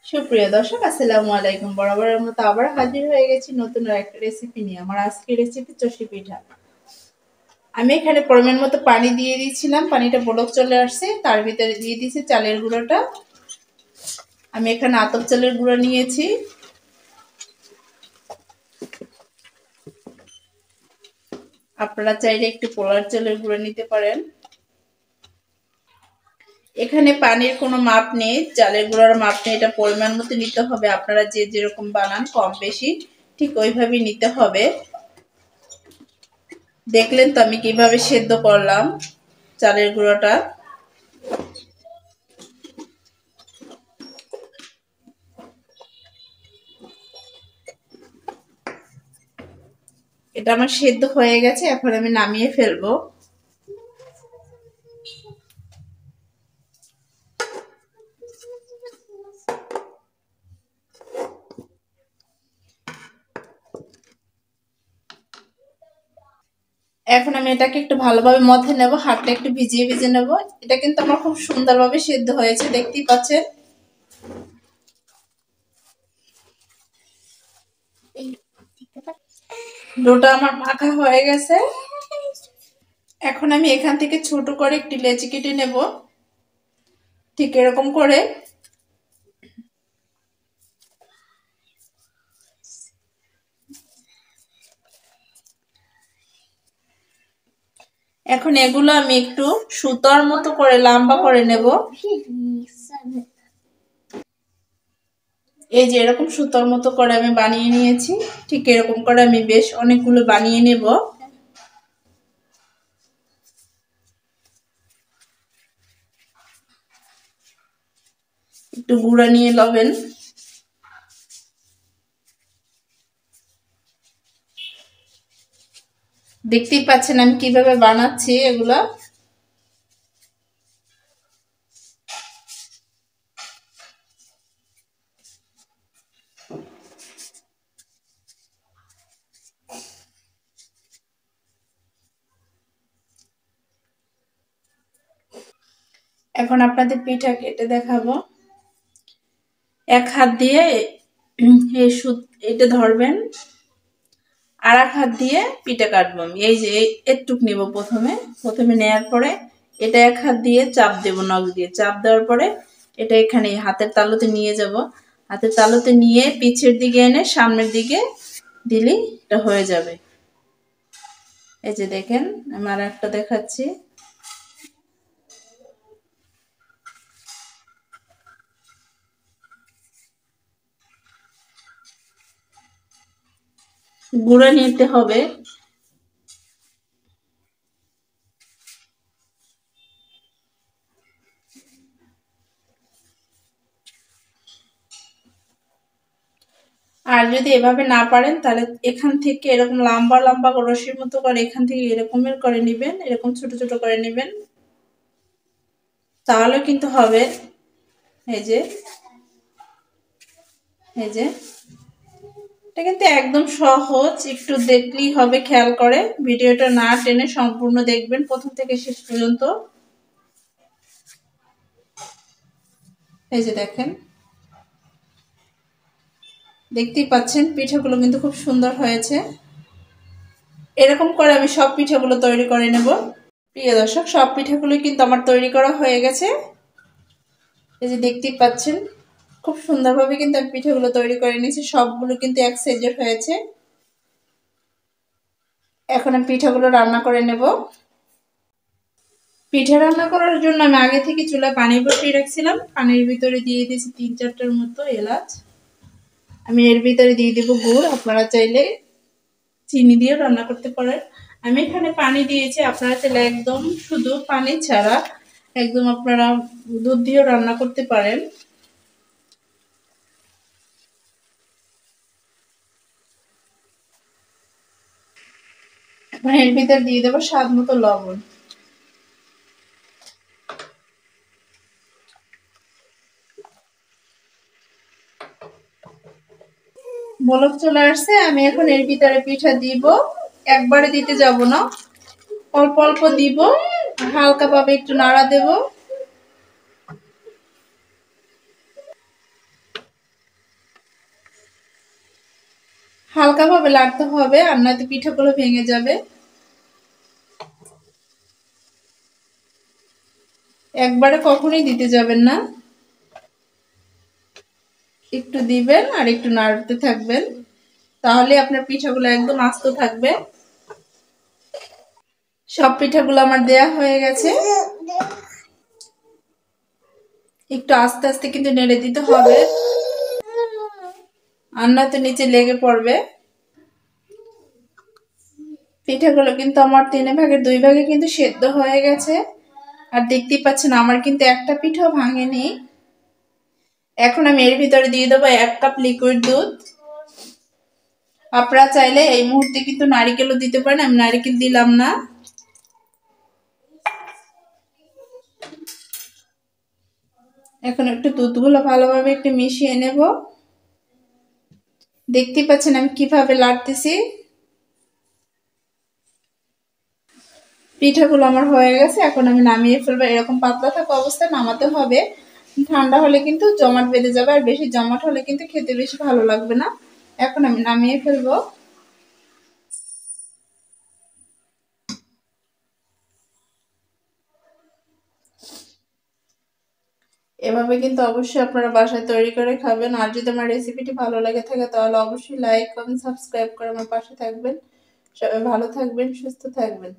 সুপ্রিয় দর্শক আসসালামু আলাইকুম। বরাবরের মতো আবার হাজির হয়ে গেছি নতুন একটা রেসিপি নিয়ে। আমার আজকের রেসিপি চষি পিঠা। আমি এখানে পরিমাণ মতো পানি দিয়ে দিয়েছিলাম, পানিটা বলক চলে আসছে, তার ভিতরে দিয়ে দিয়েছি চালের গুঁড়োটা। আমি এখানে আতপ চালের গুঁড়ো নিয়েছি। আপনারা চাইলে একটু পোলার চালের গুঁড়ো নিতে পারেন। এখানে পানির কোনো মাপ নেই, চালের গুঁড়োর মাপ নেই, এটা পরিমাণ মতো নিতে হবে। আপনারা যে যেরকম বানান কম বেশি ঠিক ওইভাবেই নিতে হবে। দেখলেন তো আমি কিভাবে সেদ্ধ করলাম চালের গুঁড়োটা। এটা আমার সেদ্ধ হয়ে গেছে, এখন আমি নামিয়ে ফেলবো। এখন আমি এটাকে একটু ভালোভাবে মথে নেব, হাতটা একটু ভিজিয়ে ভিজিয়ে নেব। এটা কিন্তু আমার খুব সুন্দরভাবে সেদ্ধ হয়েছে, দেখতেই পাচ্ছেন। ডোটা আমার মাখা হয়ে গেছে। এখন আমি এখান থেকে ছোট করে একটি লেচি কেটে নেব, ঠিক এরকম করে। এখন এগুলো আমি একটু সুতার মতো করে লম্বা করে নেব। এই যে এরকম সুতার মতো করে আমি বানিয়ে নিয়েছি, ঠিক এরকম করে আমি বেশ অনেকগুলো বানিয়ে নেব। একটু গুঁড়া নিয়ে লবেন। দেখতেই পাচ্ছেন আমি কিভাবে বানাচ্ছি এগুলা। এখন আপনাদের পিঠা কেটে দেখাবো। এক হাত দিয়ে এটা ধরবেন, আর এক হাত দিয়ে পিঠা কাটবো। আমি এই যে একটুক নিব, প্রথমে নেয়ার পরে এটা এক হাত দিয়ে চাপ দেব, নখ দিয়ে চাপ দেওয়ার পরে এটা এখানে হাতের তালুতে নিয়ে যাব। হাতের তালুতে নিয়ে পিছের দিকে এনে সামনের দিকে দিলেই এটা হয়ে যাবে। এই যে দেখেন, আমি আর একটা দেখাচ্ছি। গুঁড়া নিতে হবে। আর যদি এভাবে না পারেন তাহলে এখান থেকে এরকম লম্বা লম্বা রশির মতো করে এখান থেকে এরকমের করে নেবেন, এরকম ছোট ছোট করে নেবেন, তাহলে কিন্তু হবে। এই যে এই যে এটা কিন্তু একদম সহজ, একটু দেখলেই হবে, খেয়াল করে ভিডিওটা না টেনে সম্পূর্ণ দেখবেন প্রথম থেকে শেষ পর্যন্ত। এই যে দেখেন, দেখতেই পাচ্ছেন পিঠাগুলো কিন্তু খুব সুন্দর হয়েছে। এরকম করে আমি সব পিঠাগুলো তৈরি করে নেব। প্রিয় দর্শক, সব পিঠাগুলো কিন্তু আমার তৈরি করা হয়ে গেছে। এই যে দেখতেই পাচ্ছেন খুব সুন্দরভাবে কিন্তু আমি পিঠাগুলো তৈরি করে নিয়েছি, সবগুলো কিন্তু এক সাইজের হয়েছে। এখন আমি পিঠাগুলো রান্না করে নেব। পিঠা রান্না করার জন্য আমি আগে থেকে চুলায় পানি বসিয়ে রাখছিলাম। পানির ভিতরে দিয়ে দিয়েছি 3-4টার মতো এলাচ। আমি এর ভিতরে দিয়ে দেবো গুড়, আপনারা চাইলে চিনি দিয়ে রান্না করতে পারেন। আমি এখানে পানি দিয়েছি, আপনারা চাইলে একদম শুধু পানি ছাড়া একদম আপনারা দুধ দিয়েও রান্না করতে পারেন। এর ভিতরে দিয়ে দেবো স্বাদ মতো লবণ। বলক চলে আসছে, আমি এখন এর ভিতরে পিঠা দিব। একবারে দিতে যাব না, অল্প অল্প দিব, হালকা ভাবে একটু নাড়া দেব। হালকাভাবে লাড়তে হবে, আর নয়তো পিঠাগুলো ভেঙে যাবে। একবারে কখনোই দিতে যাবেন না, একটু দিবেন আর একটু নাড়তে থাকবেন, তাহলে আপনার পিঠাগুলো একদম আস্ত থাকবে। সব পিঠাগুলো আমার দেয়া হয়ে গেছে। একটু আস্তে আস্তে কিন্তু নেড়ে দিতে হবে, আর নয়তো নিচে লেগে পড়বে। পিঠাগুলো কিন্তু আমার 3/2 কিন্তু সেদ্ধ হয়ে গেছে, আর দেখতেই পাচ্ছেন আমার কিন্তু একটা পিঠাও ভাঙেনি। এখন আমি এর ভিতরে দিয়ে দেবো 1 কাপ লিকুইড দুধ। আপনারা চাইলে এই মুহূর্তে কিন্তু নারিকেলও দিতে পারেন, আমি নারিকেল দিলাম না। এখন একটু দুধগুলো ভালোভাবে একটু মিশিয়ে নেব। দেখতেই পাচ্ছেন আমি কিভাবে লাড়তেছি। পিঠাগুলো আমার হয়ে গেছে, এখন আমি নামিয়ে ফেলবো। এরকম পাতলা থাকা অবস্থায় নামাতে হবে, ঠান্ডা হলে কিন্তু জমাট বেঁধে যাবে, আর বেশি জমাট হলে কিন্তু খেতে বেশি ভালো লাগবে না। এখন আমি নামিয়ে ফেলবো। এভাবে কিন্তু অবশ্যই আপনারা বাসায় তৈরি করে খাবেন। আর যদি আমার রেসিপিটি ভালো লাগে থাকে তাহলে অবশ্যই লাইক কমেন্ট সাবস্ক্রাইব করে আমার পাশে থাকবেন। সবাই ভালো থাকবেন, সুস্থ থাকবেন।